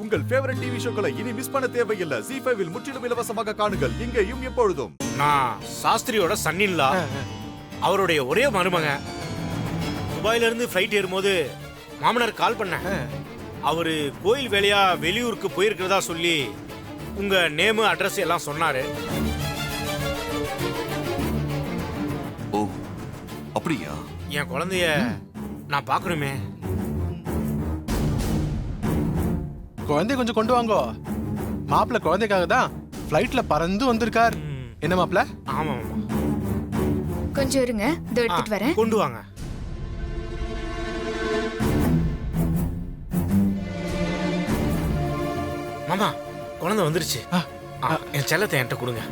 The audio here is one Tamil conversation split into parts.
உங்கள் ஃபேவரட் டிவி ஷோக்களை இனி மிஸ் பண்ண தேவையில்லை. ZEE5 இல் முற்றிலும் இலவசமாக காணுங்கள், இங்கேயும் எப்பொழுதும். நான் சாஸ்திரியோட சன்னின்லா, அவருடைய ஒரே மருமக. துபாயில இருந்து ஃப்ளைட் ஏறும்போது மாமனார் கால் பண்ண. அவரு கோயில் வேலையா வெளியூருக்கு போயிருக்கிறதா சொல்லி உங்க நேமு அட்ரஸ் எல்லாம் சொன்னாரு. ஓ அப்படியா? என் குழந்தைய நான் பார்க்கணுமே. குழந்தைய கொஞ்சம் கொண்டு வாங்கோ. மாப்பிள்ள குழந்தைக்காக தான் ஃப்ளைட்ல பறந்து வந்திருக்கார். என்ன மாப்பிள்ள? ஆமா ஆமா, கொஞ்சம் இருங்க, இதோ எடுத்துட்டு வரேன். கொண்டு வாங்க. மாமா, குழந்தை வந்துருச்சு. என் செல்லத்தை என்கிட்ட கொடுங்க.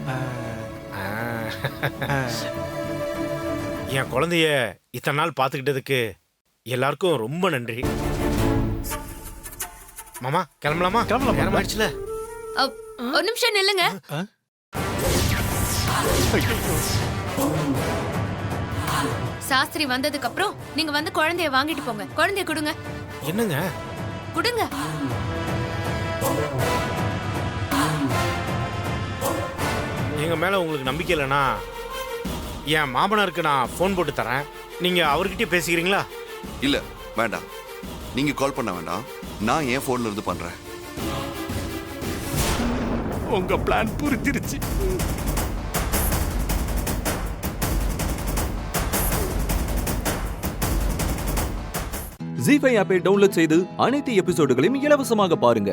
என் குழந்தைய இத்தனை நாள் பார்த்துக்கிட்டதுக்கு எல்லாருக்கும் ரொம்ப நன்றி. மாமா கிளம்பலாமா? கிளம்பலாம். நேரம் ஆயிடுச்சுல. ஒரு நிமிஷம் நில்லுங்க. சாஸ்திரி வந்ததுக்கு அப்புறம் நீங்க வந்து குழந்தைய வாங்கிட்டு போங்க. குழந்தைய கொடுங்க. என்னங்க? கொடுங்க. எங்க மேல உங்களுக்கு நம்பிக்கை இல்லைன்னா என் மாமனாருக்கு நான் ஃபோன் போட்டு தரேன். நீங்க அவர்கிட்டயே பேசிக்கிறீங்களா? இல்ல வேண்டாம், நீங்க கால் பண்ண வேண்டாம், நான் என் போன்ல இருந்து பண்றேன். உங்க பிளான் புரிஞ்சிருச்சு. ZEE5 ஆப்பை டவுன்லோட் செய்து அனைத்து எபிசோடுகளையும் இலவசமாக பாருங்க.